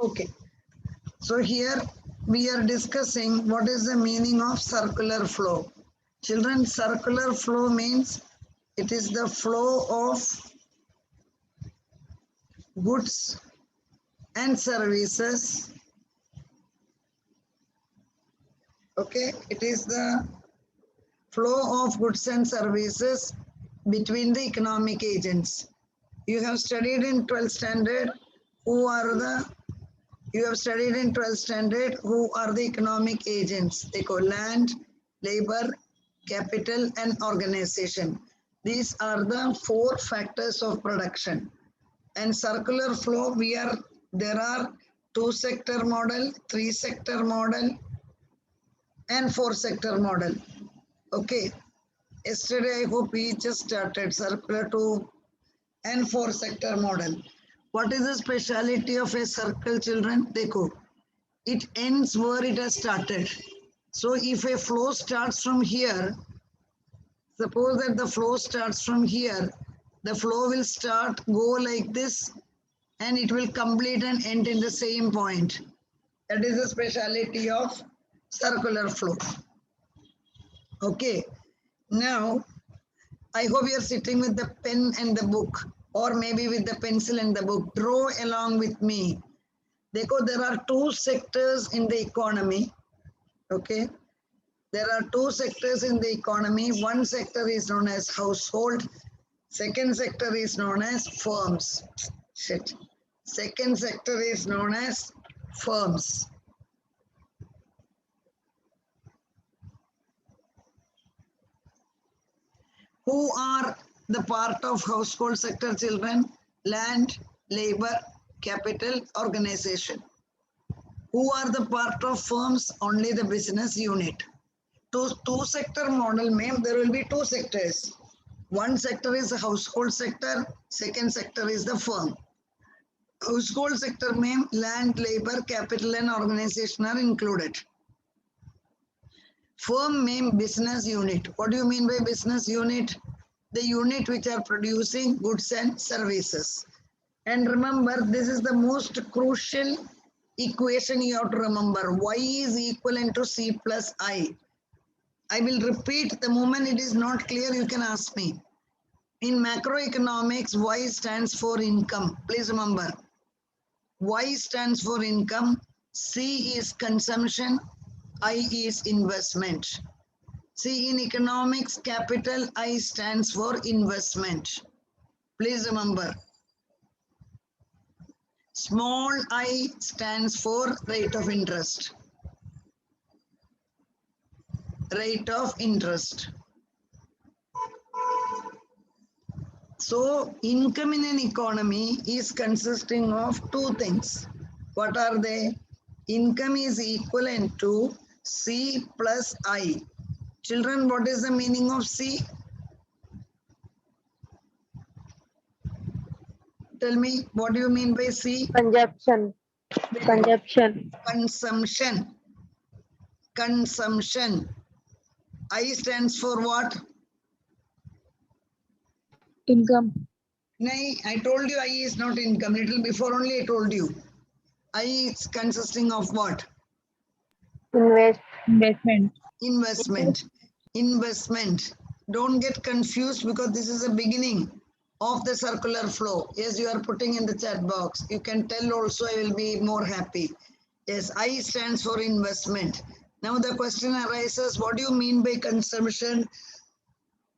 Okay. So here we are discussing what is the meaning of circular flow. Children, circular flow means it is the flow of goods and services. Okay, it is the flow of goods and services between the economic agents. You have studied in 12th standard who are the economic agents. They call land, labor, capital and organization. These are the 4 factors of production. And circular flow, there are 2-sector model, 3-sector model and 4-sector model. Okay. Yesterday, I hope we just started circular 2 and 4-sector model. What is the speciality of a circle, children? Dekho, it ends where it has started. So if a flow starts from here, suppose that the flow starts from here, the flow will go like this and it will complete and end in the same point. That is the speciality of circular flow. Okay. Now, I hope you are sitting with the pen and the book, or maybe with the pencil and the book. Draw along with me. There are 2 sectors in the economy. Okay. There are 2 sectors in the economy. One sector is known as household. Second sector is known as firms. Second sector is known as firms. Who are the part of household sector, children? Land, labor, capital, organization. Who are the part of firms? Only the business unit. Two-sector model, ma'am, there will be 2 sectors. One sector is the household sector, second sector is the firm. Household sector, ma'am, land, labor, capital and organization are included. Firm, ma'am, business unit. What do you mean by business unit? The unit which are producing goods and services. And remember, this is the most crucial equation you have to remember. Y is equivalent to C plus I. I will repeat. The moment it is not clear, you can ask me. In macroeconomics, Y stands for income. Please remember. Y stands for income. C is consumption. I is investment. See, in economics, capital I stands for investment. Please remember. Small I stands for rate of interest. Rate of interest. So, income in an economy is consisting of 2 things. What are they? Income is equivalent to C plus I. Children, what is the meaning of C? Tell me, what do you mean by C? Consumption. Consumption. Consumption. I stands for what? Income. No, I told you I is not income. Little before only I told you. I is consisting of what? Investment. Investment. Don't get confused because this is the beginning of the circular flow. Yes, you are putting in the chat box. You can tell also, I will be more happy. Yes, I stands for investment. Now the question arises, what do you mean by consumption?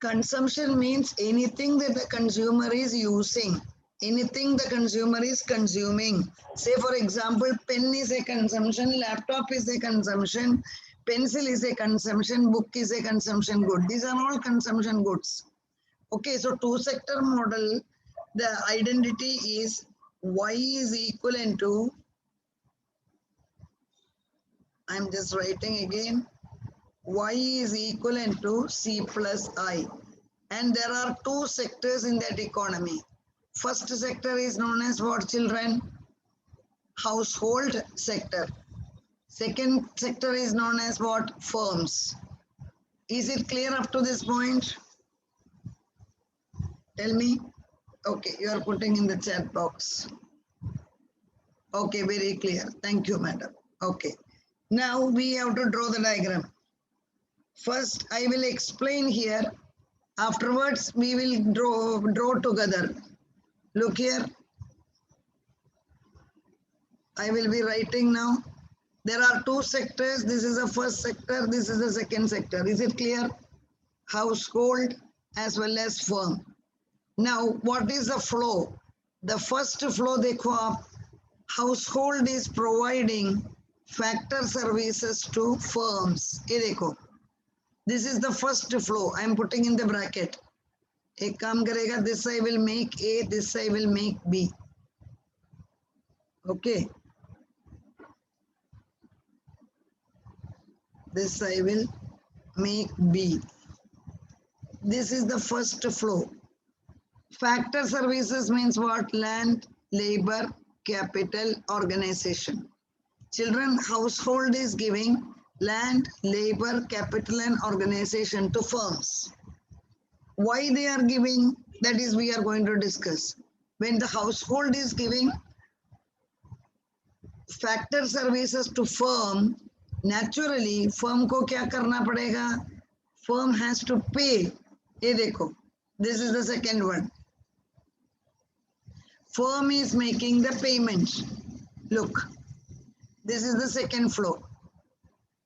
Consumption means anything that the consumer is using. Anything the consumer is consuming. Say for example, pen is a consumption, laptop is a consumption, pencil is a consumption, book is a consumption good. These are all consumption goods. Okay, so 2-sector model, the identity is Y is equivalent to, I'm just writing again, Y is equivalent to C plus I. And there are 2 sectors in that economy. First sector is known as what, children? Household sector. Second sector is known as what? Firms. Is it clear up to this point? Tell me. Okay, you are putting in the chat box. Okay, very clear. Thank you, madam. Okay. Now we have to draw the diagram. First, I will explain here. Afterwards, we will draw together. Look here. I will be writing now. There are two sectors. This is the first sector. This is the second sector. Is it clear? Household as well as firm. Now, what is the flow? The first flow, देखो आप, household is providing factor services to firms. ये देखो, this is the first flow. I am putting in the bracket. एक काम करेगा, this I will make A, this I will make B. Okay. This I will make B. This is the first flow. Factor services means what? Land, labor, capital, organization. Children, household is giving land, labor, capital and organization to firms. Why they are giving? That is we are going to discuss. When the household is giving factor services to firm, naturally firm को क्या करना पड़ेगा? Firm has to pay. ये देखो, this is the second one. Firm is making the payment. Look, this is the second flow.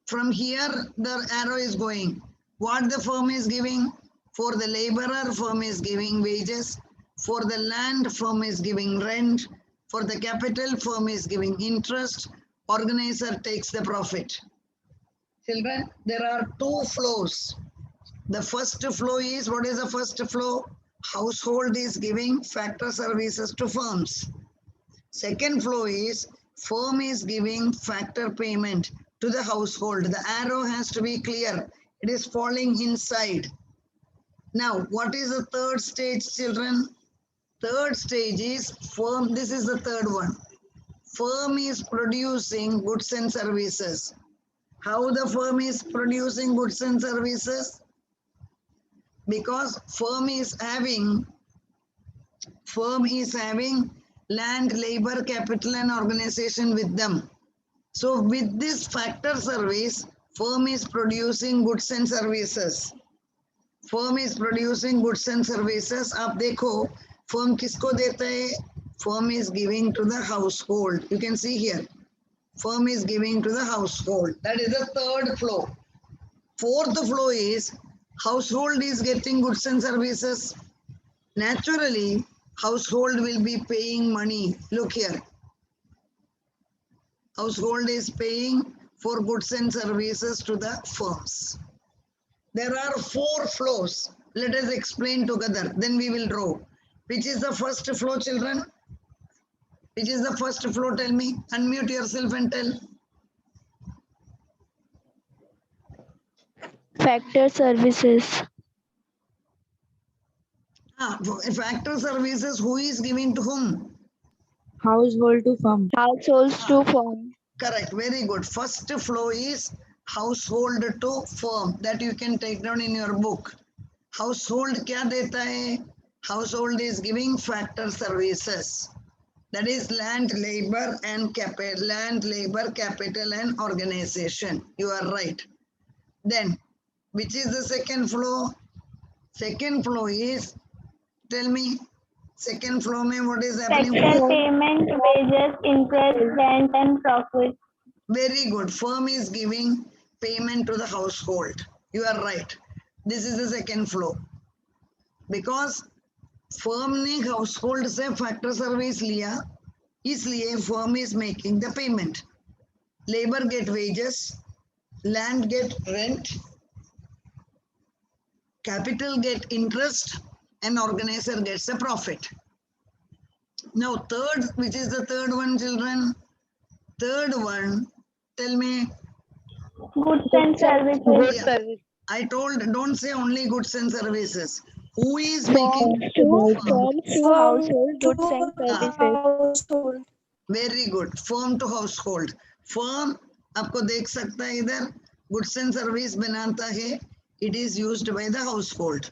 From here, the arrow is going. What the firm is giving? For the laborer, firm is giving wages. For the land, firm is giving rent. For the capital, firm is giving interest. Organizer takes the profit. Children, there are two flows. The first flow is, what is the first flow? Household is giving factor services to firms. Second flow is, firm is giving factor payment to the household. The arrow has to be clear. It is falling inside. Now, what is the third stage, children? Third stage is firm. This is the third one. Firm is producing goods and services. How the firm is producing goods and services? Because firm is having land, labor, capital and organization with them. So with this factor service, firm is producing goods and services. Firm is producing goods and services. आप देखो, firm किसको देता है? Firm is giving to the household. You can see here. Firm is giving to the household. That is the third flow. Fourth flow is, household is getting goods and services. Naturally, household will be paying money. Look here. Household is paying for goods and services to the firms. There are four flows. Let us explain together. Then we will draw. Which is the first flow, children? Which is the first flow? Tell me. Unmute yourself and tell. Factor services. Factor services, who is giving to whom? Household to firm. Households to firm. Correct. Very good. First flow is household to firm. That you can take down in your book. Household क्या देता है? Household is giving factor services. That is land, labor and capital. Land, labor, capital and organization. You are right. Then, which is the second flow? Second flow is, tell me, second flow mein what is happening? Sector payment, wages, interest, rent and profit. Very good. Firm is giving payment to the household. You are right. This is the second flow. Because firm ने household से factor service लिया, इसलिए firm is making the payment. Labor get wages, land get rent, capital get interest, and organizer gets a profit. Now third, which is the third one, children? Third one, tell me. Goods and services. Yeah. I told, don't say only goods and services. Who is making? Firms to household goods and services. Very good. Firm to household. Firm, आपको देख सकता है इधर, goods and service बनाता है. It is used by the household.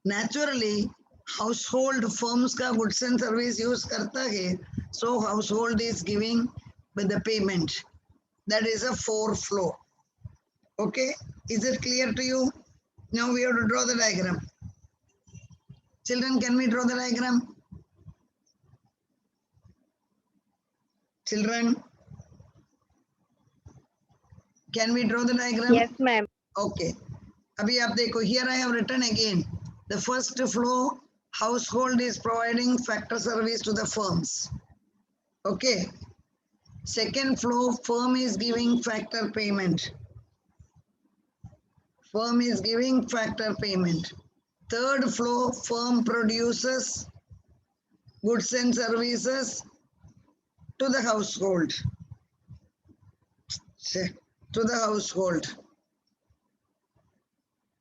Naturally, household firms का goods and service use करता है, so household is giving with the payment. That is a 4 flow. Okay, is it clear to you? Now we have to draw the diagram. Children, can we draw the diagram? Children, can we draw the diagram? Yes, ma'am. Okay. Abhi aap dekho, here I have written again. The first flow, household is providing factor service to the firms. Okay. Second flow, firm is giving factor payment. Firm is giving factor payment. Third flow, firm produces goods and services to the household. To the household.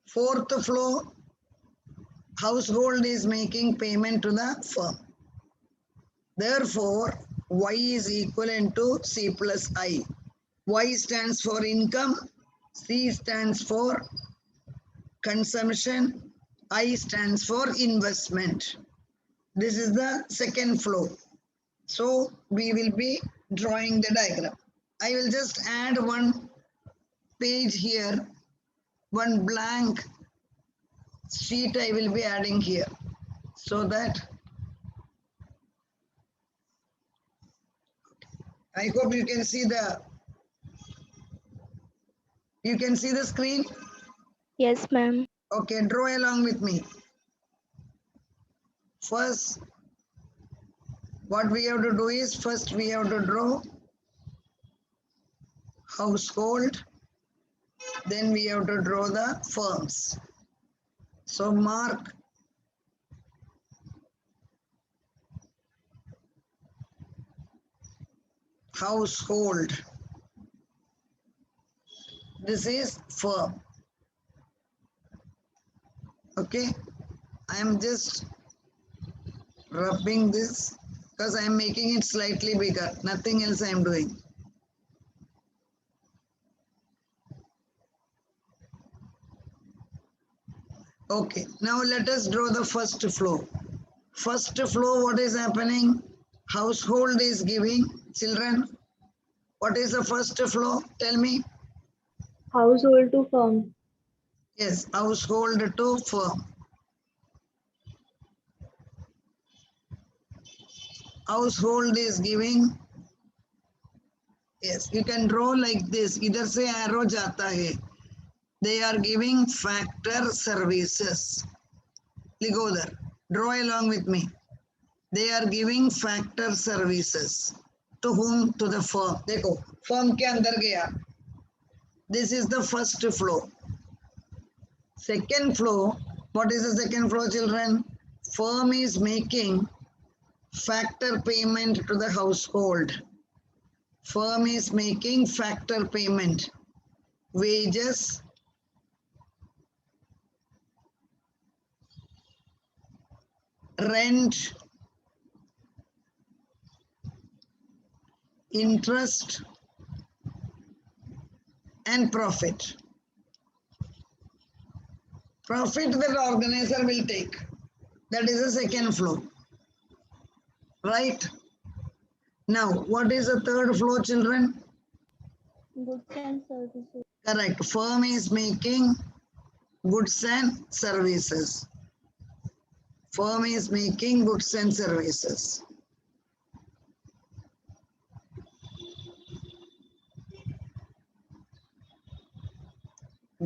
Fourth flow, household is making payment to the firm. Therefore, Y is equivalent to C plus I. Y stands for income, C stands for consumption, I stands for investment. This is the second flow. So we will be drawing the diagram. I will just add one page here, one blank sheet I will be adding here, so that I hope you can see the screen. Yes, ma'am. Okay, draw along with me. First, what we have to do is, first we have to draw household, then we have to draw the firms. So mark household. This is firm. Okay, I am just rubbing this because I am making it slightly bigger. Nothing else I am doing. Okay, now let us draw the first flow. First flow, what is happening? Household is giving. Children, what is the first flow? Tell me. Household to firm. Yes, household to firm. Household is giving. Yes, you can draw like this. इधर से arrow जाता है. They are giving factor services. लिखो उधर. Draw along with me. They are giving factor services. To whom? To the firm. देखो, firm के अंदर गया. This is the first flow. Second flow, what is the second flow, children? Firm is making factor payment to the household. Firm is making factor payment. Wages, rent, interest, and profit. Profit that organizer will take. That is the second flow. Right? Now, what is the third flow, children? Goods and services. Correct. Firm is making goods and services. Firm is making goods and services.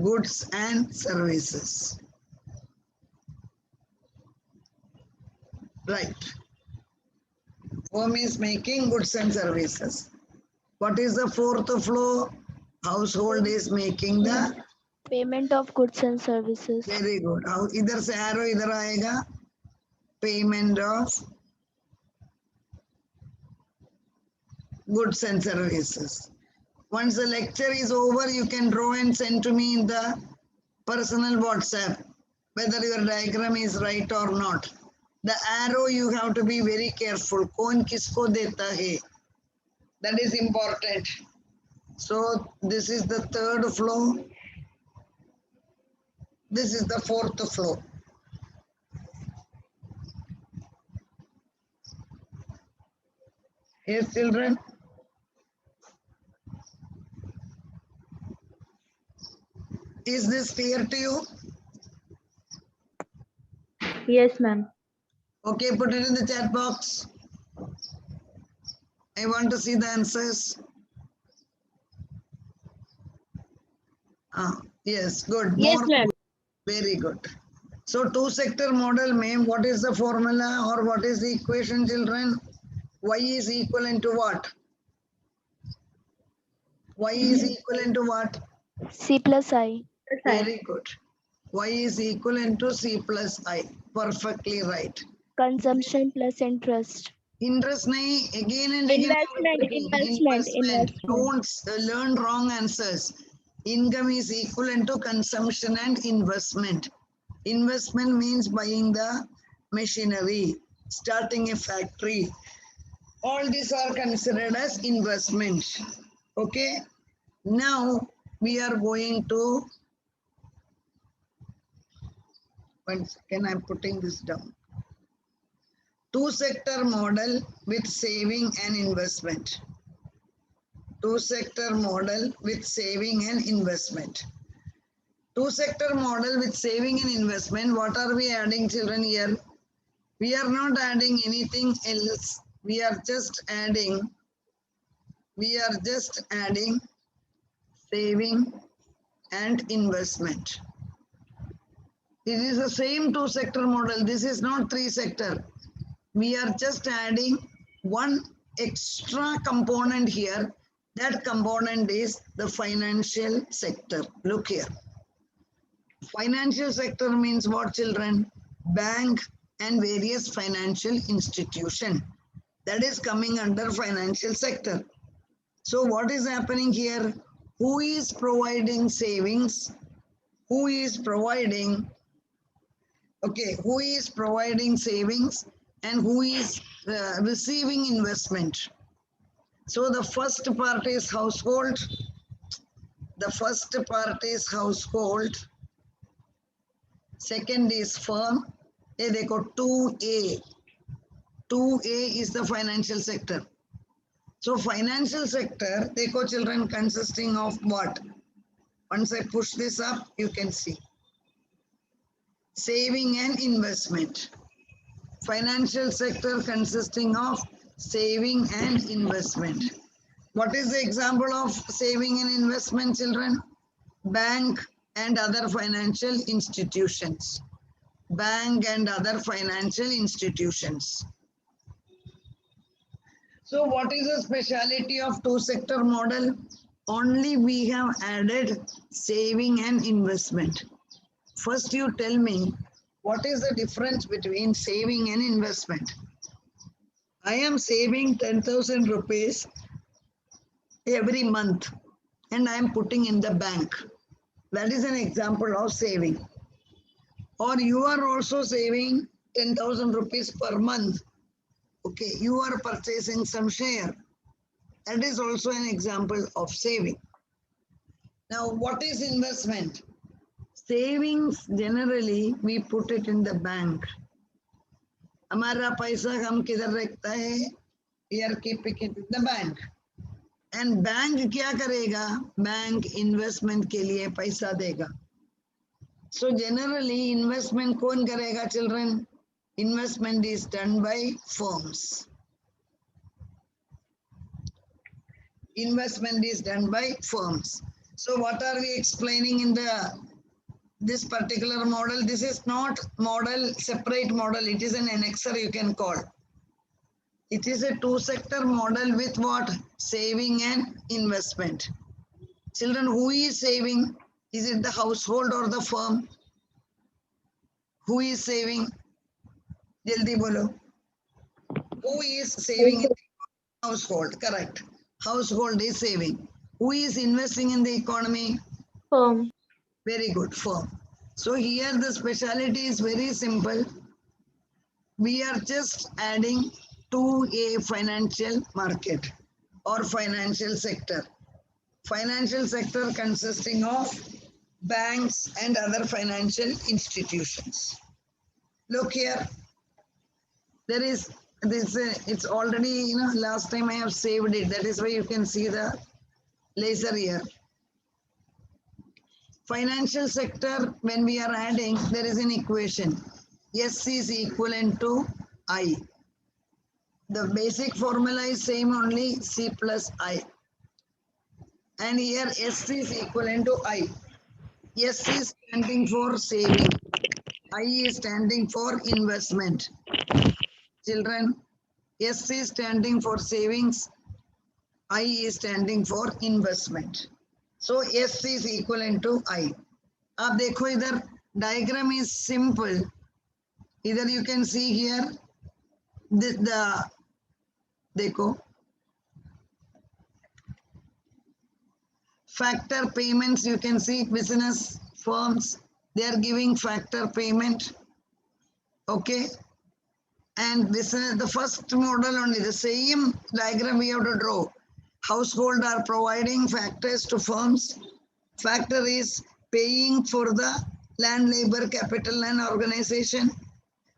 Goods and services. Right. Firm is making goods and services. What is the fourth flow? Household is making the Payment of goods and services. very good. इधर से arrow इधर आएगा. Payment of goods and services. Once the lecture is over, you can draw and send to me in the personal WhatsApp, whether your diagram is right or not. The arrow you have to be very careful. कौन किसको देता है? That is important. So this is the third flow. This is the fourth flow. Yes, children. Is this clear to you? Yes, ma'am. Okay, put it in the chat box. I want to see the answers. Yes, good. Yes, More. ma'am. Very good. So two-sector model, ma'am, what is the formula or what is the equation, children? Y is equivalent to what? Y is equivalent to what? C plus I. Very good. Y is equivalent to C plus I. Perfectly right. Consumption plus interest. Interest nahi, again and again I'm repeating. Investment. Don't learn wrong answers. Income is equivalent to consumption and investment. Investment means buying the machinery, starting a factory. All these are considered as investment. Okay. Now we are going to, one second, I'm putting this down. Two-sector model with saving and investment. Two-sector model with saving and investment. Two-sector model with saving and investment. What are we adding, children, here? We are not adding anything else. We are just adding saving and investment. It is the same two-sector model. This is not three-sector. We are just adding one extra component here. That component is the financial sector. Look here. Financial sector means what, children? Bank and various financial institution. That is coming under financial sector. So what is happening here? Who is providing savings? Who is providing savings and who is receiving investment? So the first part is household. Second is firm. They got 2A. 2A is the financial sector. So financial sector, they got children consisting of what? Once I push this up, you can see. Saving and investment. Financial sector consisting of saving and investment. What is the example of saving and investment, children? Bank and other financial institutions. Bank and other financial institutions. So what is the speciality of two-sector model? Only we have added saving and investment. First you tell me, what is the difference between saving and investment? I am saving 10,000 rupees every month and I am putting in the bank. That is an example of saving. Or you are also saving 10,000 rupees per month. Okay, you are purchasing some share. That is also an example of saving. Now, what is investment? Savings, generally, we put it in the bank. हमारा पैसा हम किधर रखता है? We are keeping it in the bank. And bank क्या करेगा? Bank investment के लिए पैसा देगा. So generally, investment कौन करेगा, children? Investment is done by firms. Investment is done by firms. So what are we explaining in this particular model? This is not model, separate model. It is an annexer, you can call. It is a two-sector model with what? Saving and investment. Children, who is saving? Is it the household or the firm? Who is saving? Jaldi bolo. Who is saving in the household? Correct. Household is saving. Who is investing in the economy? Firm. Very good, firm. So here the speciality is very simple. We are just adding to a financial market or financial sector. Financial sector consisting of banks and other financial institutions. Look here, there is this it's already, last time I have saved it. That is why you can see the laser here. Financial sector, when we are adding, there is an equation. S is equivalent to I. The basic formula is same only, C plus I. And here S is equivalent to I. S is standing for saving. I is standing for investment. Children, S is standing for savings. I is standing for investment. So S is equivalent to I. आप देखो इधर diagram is simple. Either you can see here the देखो factor payments, you can see business firms, they are giving factor payment. Okay. And this is the first model only, the same diagram we have to draw. Household are providing factors to firms. Factor is paying for the land, labor, capital and organization.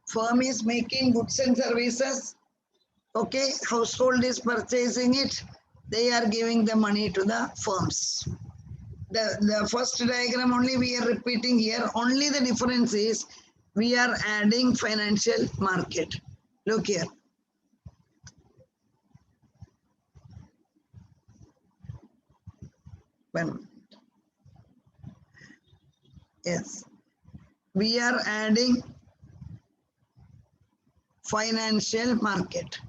Firm is making goods and services. Okay, household is purchasing it. They are giving the money to the firms. The first diagram only we are repeating here. Only the difference is we are adding financial market. Look here. Yes. We are adding financial market.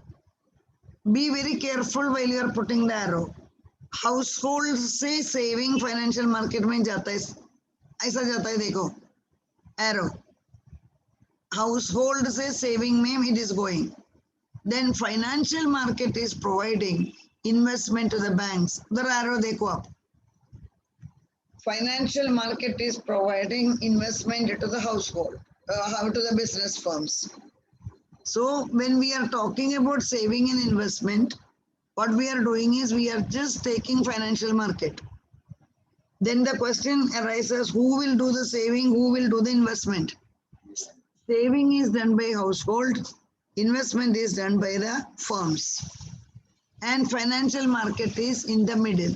Be very careful while you are putting the arrow. Household से saving financial market में जाता है, ऐसा जाता है देखो arrow. Household से saving में it is going. Then financial market is providing investment to the banks. The arrow देखो आप. Financial market is providing investment to the household, to the business firms. So when we are talking about saving and investment, what we are doing is we are just taking financial market. Then the question arises, who will do the saving, who will do the investment? Saving is done by household, investment is done by the firms. And financial market is in the middle.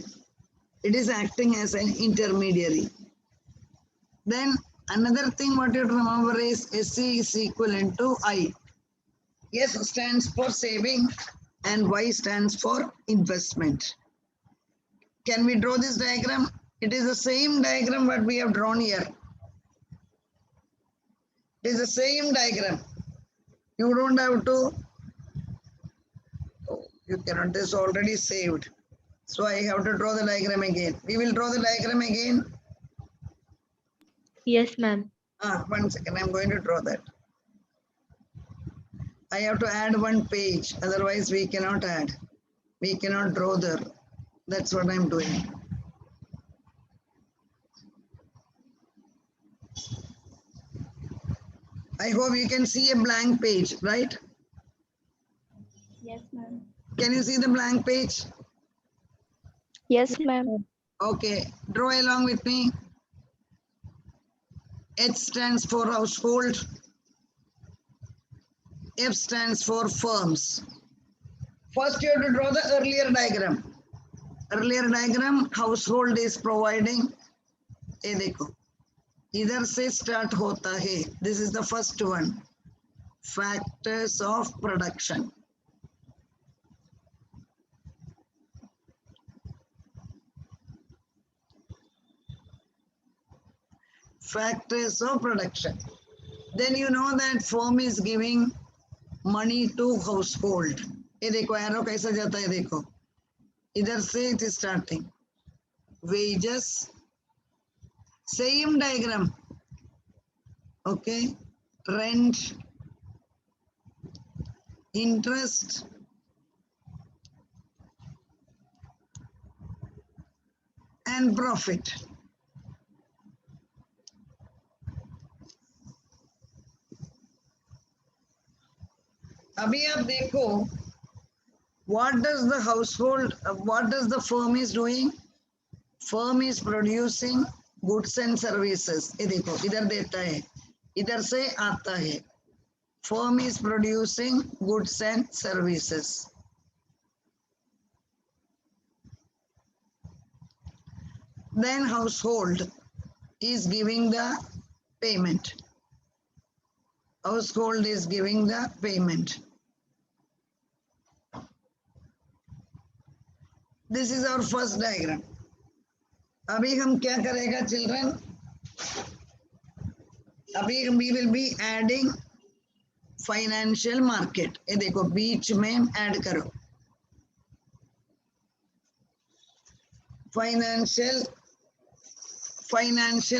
It is acting as an intermediary. Then another thing what you have to remember is SC is equivalent to I. S stands for saving and Y stands for investment. Can we draw this diagram? It is the same diagram what we have drawn here. It is the same diagram. You don't have to, you cannot, this is already saved. So I have to draw the diagram again. We will draw the diagram again. Yes, ma'am. 1 second, I'm going to draw that. I have to add one page, otherwise we cannot add. We cannot draw there. That's what I'm doing. I hope you can see a blank page, right? Yes, ma'am. Can you see the blank page? Yes, ma'am. Okay, draw along with me. H stands for household. F stands for firms. First you have to draw the earlier diagram. Earlier diagram, household is providing. ये देखो, इधर से start होता है. This is the first one. Factors of production. Factors of production. Then you know that firm is giving money to household. ये देखो arrow कैसा जाता है देखो. इधर से it is starting. Wages. Same diagram. Okay. Rent. Interest. And profit. अभी आप देखो, what does the household, what does the firm is doing? Firm is producing goods and services. ये देखो, इधर देता है, इधर से आता है. Firm is producing goods and services. Then household is giving the payment. Household is giving the payment. This is our first diagram. अभी हम क्या करेगा children? अभी we will be adding financial market. ये देखो बीच में add करो. Financial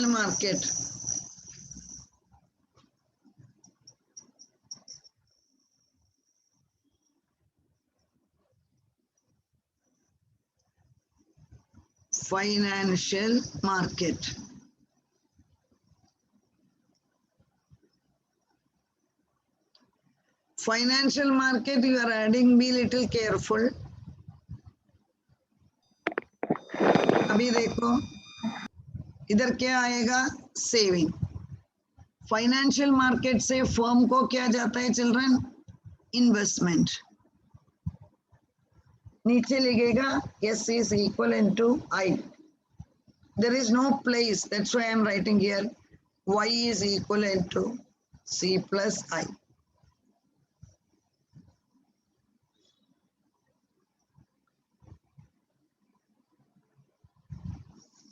market. Financial market. Financial market, you are adding, be little careful. अभी देखो इधर क्या आएगा, सेविंग. फाइनेंशियल मार्केट से फर्म को क्या जाता है चिल्ड्रन, इन्वेस्टमेंट. नीचे लिखेगा S is equivalent to I. There is no place, that's why I am writing here Y is equivalent to C plus I.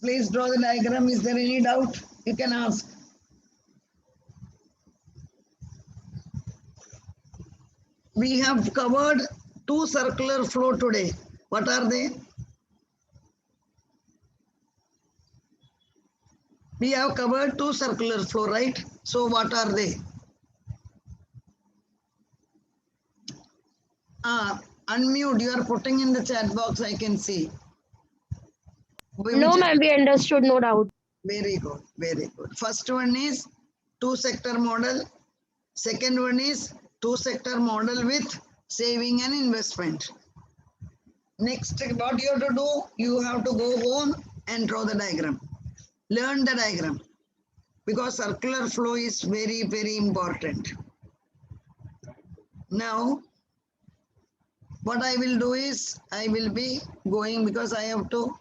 Please draw the diagram. Is there any doubt? You can ask. We have covered two circular flow today. What are they? We have covered two circular flow, right? So what are they? Unmute. You are putting in the chat box. I can see. No, ma'am, we understood, no doubt. Very good. Very good. First one is two sector model. Second one is two sector model with saving and investment. Next, what you have to do? You have to go home and draw the diagram. Learn the diagram because circular flow is very, very important. Now, what I will do is I will be going because I have to